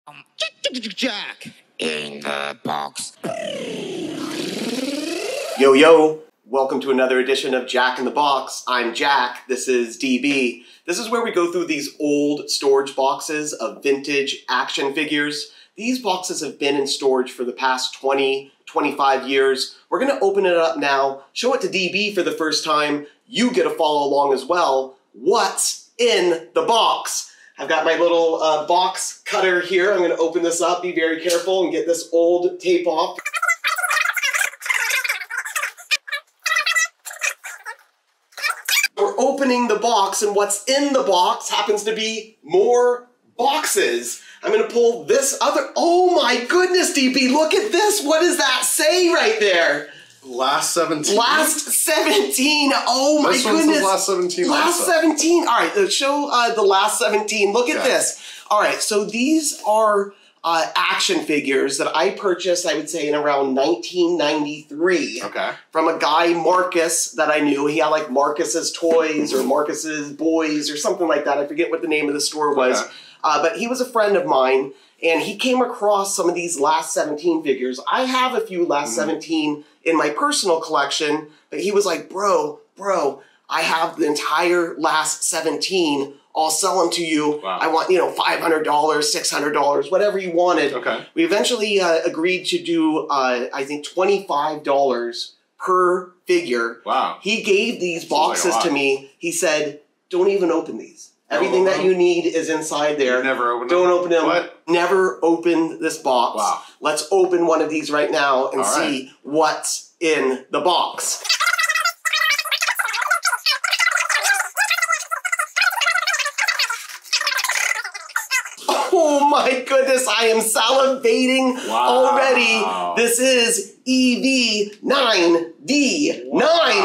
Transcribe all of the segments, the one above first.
JAK in the Box. Yo, yo. Welcome to another edition of JAK in the Box. I'm Jack. This is DB. This is where we go through these old storage boxes of vintage action figures. These boxes have been in storage for the past 20, 25 years. We're going to open it up now, show it to DB for the first time. You get to follow along as well. What's in the box? I've got my little box cutter here. I'm going to open this up, be very careful, and get this old tape off. We're opening the box, and what's in the box happens to be more boxes. I'm going to pull this other... Oh my goodness, DB, look at this. What does that say right there? Last 17. Last 17. Oh my goodness. Says last 17. Last also. 17. All right, let's show the last 17. Look at this. All right, so these are action figures that I purchased, I would say, in around 1993. Okay. From a guy, Marcus, that I knew. He had like Marcus's Toys or Marcus's Boys or something like that. I forget what the name of the store was. Okay. But he was a friend of mine, and he came across some of these last 17 figures. I have a few last 17 in my personal collection, but he was like, bro, I have the entire last 17. I'll sell them to you. Wow. I want, $500, $600, whatever you wanted. Okay. We eventually agreed to do, I think, $25 per figure. Wow. He gave these boxes to me. He said, don't even open these. Everything that you need is inside there. You never open them? Don't open them. What? Never open this box. Wow. Let's open one of these right now and All right. see what's in the box. Oh my goodness, I am salivating already. This is EV9D9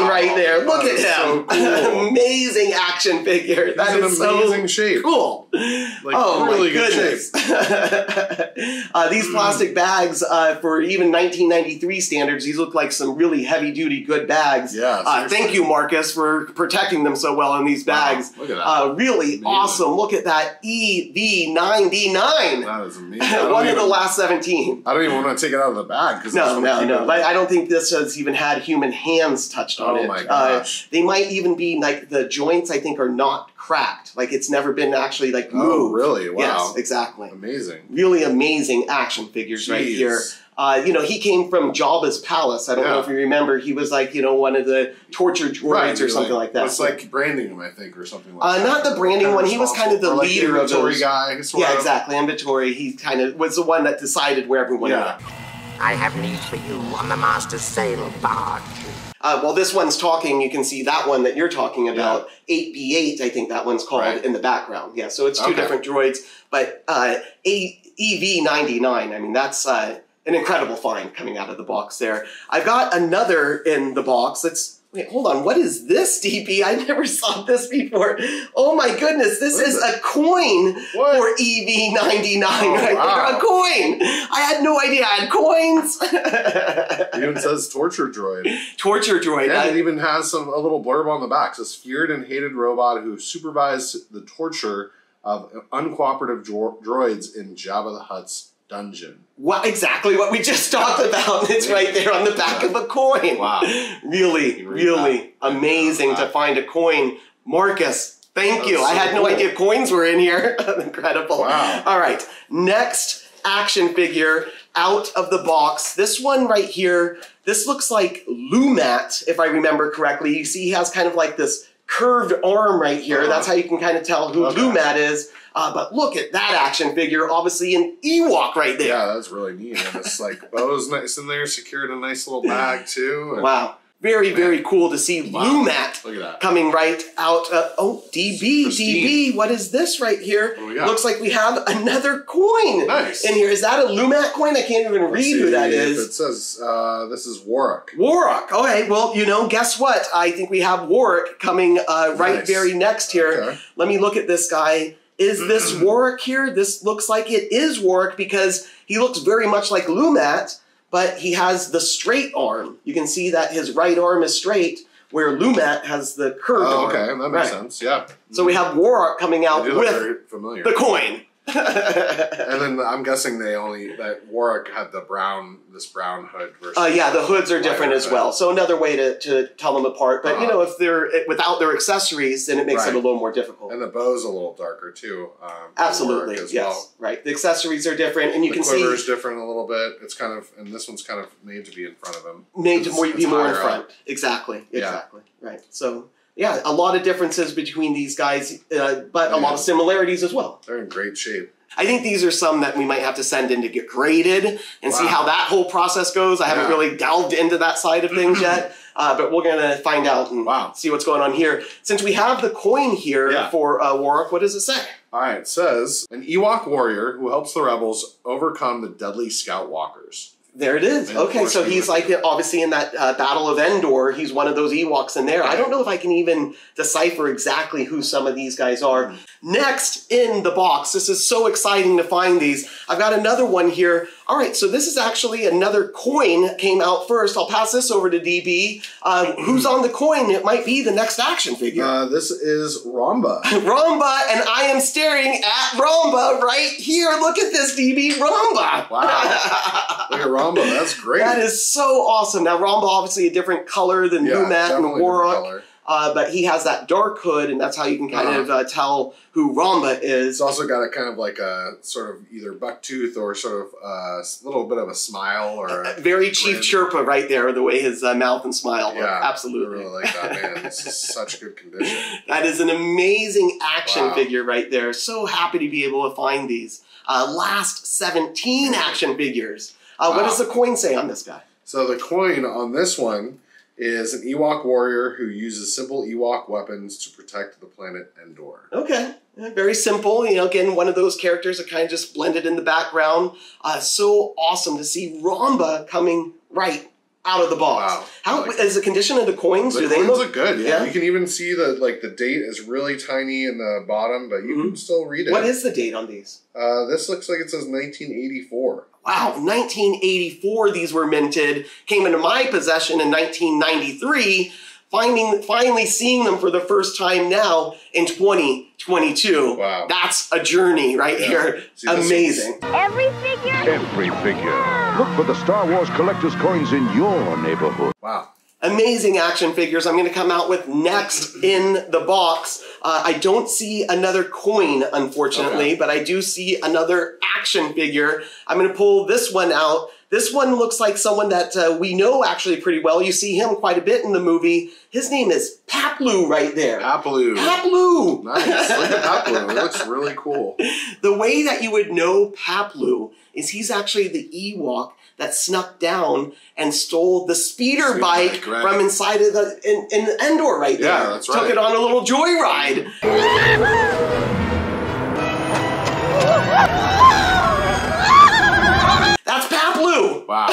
right there. Look at him. So cool. Amazing action figure. That is amazing so shape. Cool. Like, Oh really my good goodness. shape. These plastic bags, for even 1993 standards, these look like some really heavy-duty good bags. Yeah, thank you, Marcus, for protecting them so well in these bags. Wow, look at that. Really awesome. Look at that EV9D9. That is amazing. One of the last 17. I don't even want to take it out of the bag. No. But I don't think this has even had human hands touched on it. Oh my gosh. They might even be, like, the joints, I think, are not cracked. Like, it's never been actually, like, moved. Oh, really? Wow. Yes, exactly. Amazing. Really amazing action figures right here. He came from Jabba's palace. I don't know if you remember. He was like, one of the torture droids or something like that. It's like branding him, I think, or something like that. Not the branding one. He was kind of the leader of those. Guy, yeah, exactly. Inventory. He kind of was the one that decided where everyone went. I have news for you on the master's sail barge. While this one's talking, you can see that one that you're talking about, 8B8, I think that one's called, in the background. Yeah, so it's two different droids. But EV99, I mean, that's an incredible find coming out of the box there. I've got another in the box. Wait, hold on. What is this, DP? I never saw this before. Oh my goodness, this is a coin for EV99 right there. A coin! I had no idea I had coins. It even says torture droid. Torture droid. And it even has a little blurb on the back. It says, feared and hated robot who supervised the torture of uncooperative droids in Jabba the Hutt's dungeon. Exactly what we just talked about. It's right there on the back of a coin. Wow. Really amazing to find a coin. Marcus, thank you. I had no idea coins were in here. Incredible. Wow. All right, next action figure out of the box. This one right here, this looks like Lumat, if I remember correctly. You see he has kind of like this curved arm right here. That's how you can kind of tell who Lumat is. But look at that action figure, obviously an Ewok right there. Yeah, that's really neat. And it's like, bow's nice in there, secured in a nice little bag too. And wow. Very cool to see Lumat Look at that. coming right out. DB, what is this right here? What do we got? Looks like we have another coin in here. Is that a Lumat coin? I can't even read who that is. It says, this is Warwick. Warwick. Okay, well, guess what? I think we have Warwick coming very next here. Okay. Let me look at this guy. Is this Warwick here? This looks like it is Warwick because he looks very much like Lumat, but he has the straight arm. You can see that his right arm is straight, where Lumat has the curved arm. Okay, that makes sense, yeah. So we have Warwick coming out with familiar. the coin. And then I'm guessing that Warwick had this brown hood versus. Yeah, the hoods are different as well. So another way to tell them apart. But if they're without their accessories, then it makes it a little more difficult. And the bow's a little darker too. Absolutely, yes. Well. Right. The accessories are different, and you can see the quiver's different a little bit. It's kind of, and this one's kind of made to be in front of him. Made to be more in front. Exactly. Exactly. Yeah. Right. So. Yeah, a lot of differences between these guys, but a lot of similarities as well. They're in great shape. I think these are some that we might have to send in to get graded and see how that whole process goes. I haven't really delved into that side of things yet, but we're going to find out and see what's going on here. Since we have the coin here for Warwick, what does it say? All right, it says, an Ewok warrior who helps the rebels overcome the deadly scout walkers. There it is. Okay, so he's like obviously in that Battle of Endor. He's one of those Ewoks in there. I don't know if I can even decipher exactly who some of these guys are. Next in the box, this is so exciting to find these. I've got another one here. All right, so this is actually another coin that came out first. I'll pass this over to DB. Who's on the coin? It might be the next action figure. This is Ramba. Ramba, and I am staring at Ramba right here. Look at this, DB. Ramba. Wow. Look at Ramba. That's great. That is so awesome. Now, Ramba obviously a different color than Numat and Warwick. But he has that dark hood, and that's how you can kind of tell who Ramba is. It's also got a kind of like a sort of either bucktooth or sort of a little bit of a smile or a very Chief Chirpa right there, the way his mouth and smile look. Absolutely. I really like that, man. This is such good condition. That is an amazing action figure right there. So happy to be able to find these. Last 17 action figures. What does the coin say on this guy? So the coin on this one is an Ewok warrior who uses simple Ewok weapons to protect the planet Endor. Okay. Very simple. You know, again, one of those characters that kind of just blended in the background. So awesome to see Ramba coming right out of the box. Wow. How is the condition of the coins? The coins look good. Yeah. You can even see the date is really tiny in the bottom, but you can still read it. What is the date on these? This looks like it says 1984. Wow, 1984 these were minted. Came into my possession in 1993. Finally seeing them for the first time now in 2022. Wow. That's a journey right here. See, amazing. Every figure? Every figure. Look for the Star Wars collector's coins in your neighborhood. Wow. Amazing action figures I'm going to come out with next in the box. I don't see another coin, unfortunately, but I do see another action figure. I'm going to pull this one out. This one looks like someone that we know actually pretty well. You see him quite a bit in the movie. His name is Paplu right there. Paplu. Paplu. Nice. Look at Paplu. It looks really cool. The way that you would know Paplu is he's actually the Ewok that snuck down and stole the speeder bike from inside of in Endor right there. Yeah, that's right. Took it on a little joyride. That's Paplu. Wow.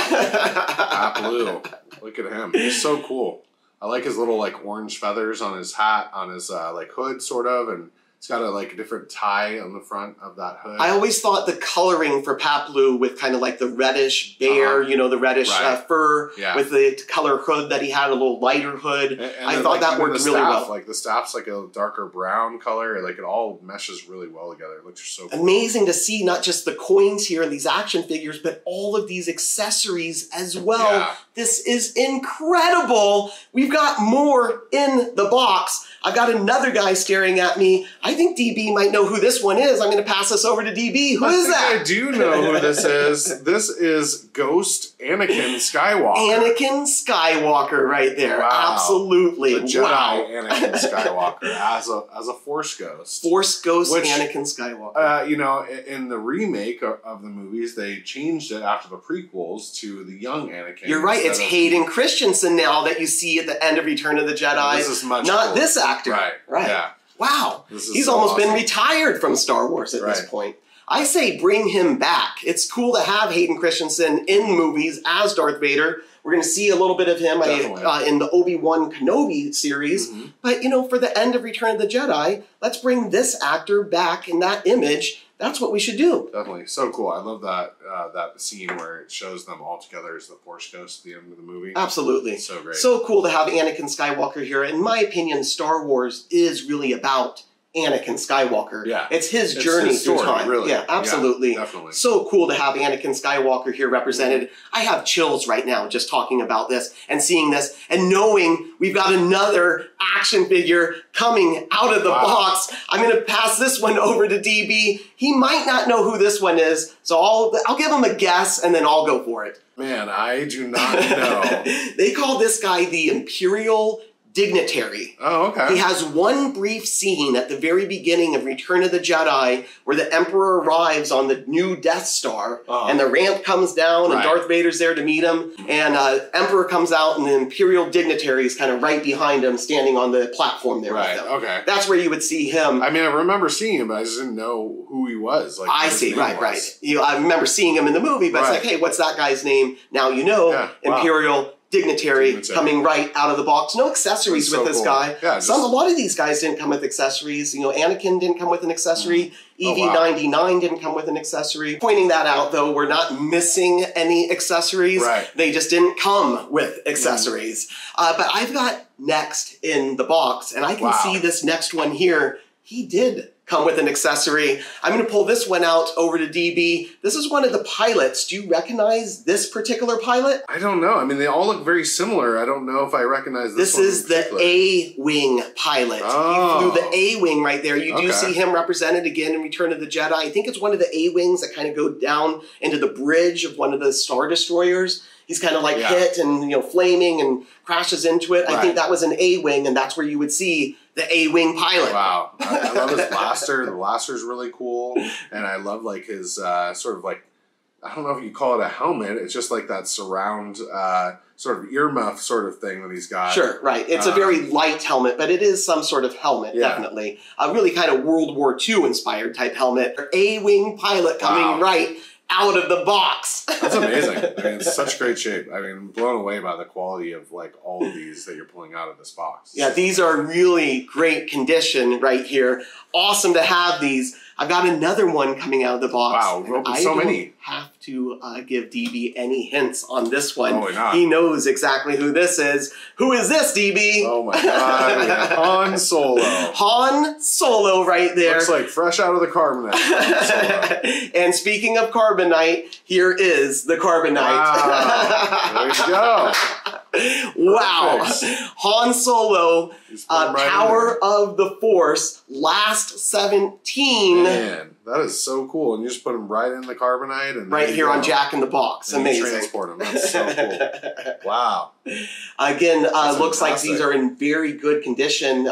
Paplu. Look at him. He's so cool. I like his little orange feathers on his hat, on his hood sort of, and it's got a different tie on the front of that hood. I always thought the coloring for Paplu with kind of the reddish bear, you know, the reddish fur with the color hood that he had, a little lighter hood. And I thought that worked really well. The staff's a darker brown color. It all meshes really well together. It looks so cool. Amazing to see not just the coins here and these action figures, but all of these accessories as well. Yeah. This is incredible. We've got more in the box. I've got another guy staring at me. I think DB might know who this one is. I'm going to pass this over to DB. Who is that? I do know who this is. This is Ghost Anakin Skywalker. Anakin Skywalker right there. Wow. Absolutely. The Jedi Anakin Skywalker as a Force Ghost. Force Ghost Anakin Skywalker. You know, in the remake of the movies, they changed it after the prequels to the young Anakin. You're right. It's Hayden Christensen now that you see at the end of Return of the Jedi. This is much not cooler. This actor. Right. Yeah. Wow. He's so almost awesome. been retired from Star Wars at this point. I say bring him back. It's cool to have Hayden Christensen in movies as Darth Vader. We're going to see a little bit of him in the Obi-Wan Kenobi series. But, you know, for the end of Return of the Jedi, let's bring this actor back in that image. That's what we should do. Definitely. So cool. I love that that scene where it shows them all together as the Force Ghost at the end of the movie. Absolutely. So great. So cool to have Anakin Skywalker here. In my opinion, Star Wars is really about Anakin Skywalker. Yeah. It's his journey his story, through time. really. Yeah, absolutely. Yeah, definitely. So cool to have Anakin Skywalker here represented. I have chills right now just talking about this and seeing this and knowing we've got another action figure coming out of the box. I'm going to pass this one over to DB. He might not know who this one is, so I'll give him a guess and then I'll go for it. Man, I do not know. They call this guy the Imperial Dignitary. Oh, okay. He has one brief scene at the very beginning of Return of the Jedi where the Emperor arrives on the new Death Star and the ramp comes down and Darth Vader's there to meet him and Emperor comes out and the Imperial Dignitary is kind of right behind him standing on the platform there with him. Okay. That's where you would see him. I mean, I remember seeing him, but I just didn't know who he was. Like, I see, right. I remember seeing him in the movie, but it's like, hey, what's that guy's name? Now you know, Imperial Dignitary coming right out of the box. No accessories with this guy. Yeah, a lot of these guys didn't come with accessories. You know, Anakin didn't come with an accessory. EV-99 didn't come with an accessory. Pointing that out, though, we're not missing any accessories. They just didn't come with accessories. But I've got next in the box, and I can see this next one here. He did come with an accessory. I'm going to pull this one out over to DB. This is one of the pilots. Do you recognize this particular pilot? I don't know. I mean, they all look very similar. I don't know if I recognize this one. This is the A-Wing pilot. He flew the A-Wing right there. You do see him represented again in Return of the Jedi. I think it's one of the A-Wings that kind of go down into the bridge of one of the Star Destroyers. He's kind of like hit and, you know, flaming and crashes into it. I think that was an A-Wing, and that's where you would see the A-Wing pilot. Wow. I love his blaster. The blaster's really cool. And I love, like, his sort of, like, I don't know if you call it a helmet. It's just like that surround sort of earmuff sort of thing that he's got. Sure, right. It's a very light helmet, but it is some sort of helmet, definitely. A really kind of World War II inspired type helmet. A-Wing pilot coming right out of the box. That's amazing. I mean, it's such great shape. I mean, I'm blown away by the quality of like all of these that you're pulling out of this box. Yeah, these are really great condition right here. Awesome to have these. I've got another one coming out of the box. Wow, so many. I don't have to give DB any hints on this one. Probably not. He knows exactly who this is. Who is this, DB? Oh my God, we got Han Solo. Han Solo right there. Looks like fresh out of the carbonite. And speaking of carbonite, here is the carbonite. Wow. There you go. Wow. Han Solo, Power of the Force, last 17. Man, that is so cool. And you just put them right in the carbonite. And right here on JAK in the Box. And amazing. You transport them. That's so cool. Wow. Again, looks like these are in very good condition.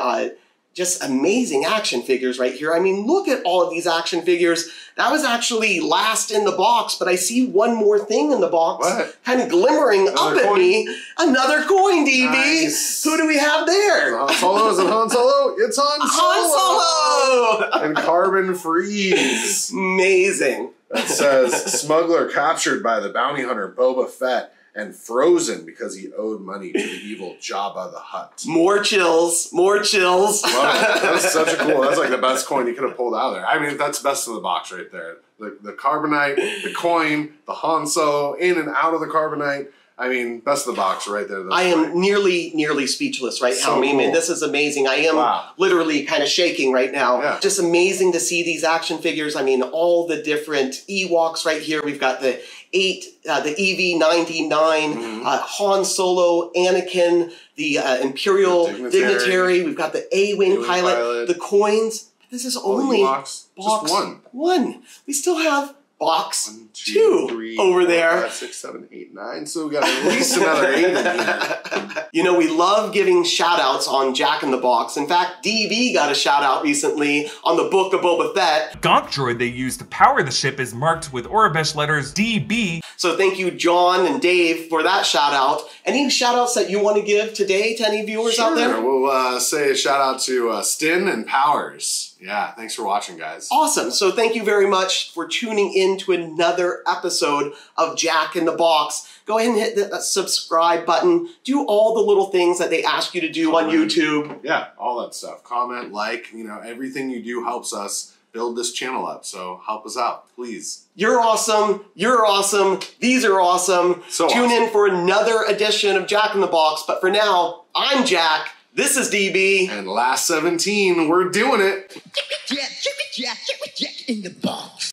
Just amazing action figures right here. I mean, look at all of these action figures. That was actually last in the box, but I see one more thing in the box. What? Kind of glimmering up at me. Another coin, DB. Nice. Who do we have there? Han Solo? Is it Han Solo? It's Han Solo! Han Solo! And Carbon Freeze. Amazing. That says, smuggler captured by the bounty hunter Boba Fett and frozen because he owed money to the evil Jabba the Hutt. More chills. More chills. Love it. That's such a cool, that's like the best coin you could have pulled out of there. I mean, that's best of the box right there. The carbonite, the coin, the Han Solo, in and out of the carbonite. I mean, best of the box right there. I am nearly speechless right now. So I mean, cool. this is amazing. I am literally kind of shaking right now. Yeah. Just amazing to see these action figures. I mean, all the different Ewoks right here. We've got the EV-99, Han Solo, Anakin, the Imperial Dignitary. We've got the A-Wing pilot, the coins. This is only box just one. One. We still have box 1, 2, 2 3, over 4, there. 5, 6, 7, 8, 9. So we got at least another 8 in here. You know, we love giving shout outs on JAK in the Box. In fact, DB got a shout out recently on the Book of Boba Fett. Gonk droid they use to power the ship is marked with Aurebesh letters DB. So thank you, John and Dave, for that shout out. Any shout outs that you want to give today to any viewers out there? We'll say a shout out to Stin and Powers. Yeah, thanks for watching, guys. Awesome. So thank you very much for tuning in to another episode of JAK in the Box. Go ahead and hit the subscribe button. Do all the little things that they ask you to do on YouTube. Yeah, all that stuff. Comment, like, you know, everything you do helps us build this channel up. So help us out, please. You're awesome. You're awesome. These are awesome. So Tune awesome. in for another edition of JAK in the Box. But for now, I'm Jack. This is DB. And last 17, we're doing it. JAK in the box.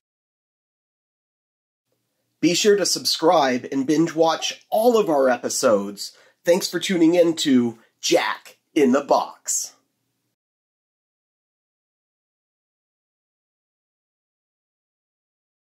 Be sure to subscribe and binge watch all of our episodes. Thanks for tuning in to JAK in the Box.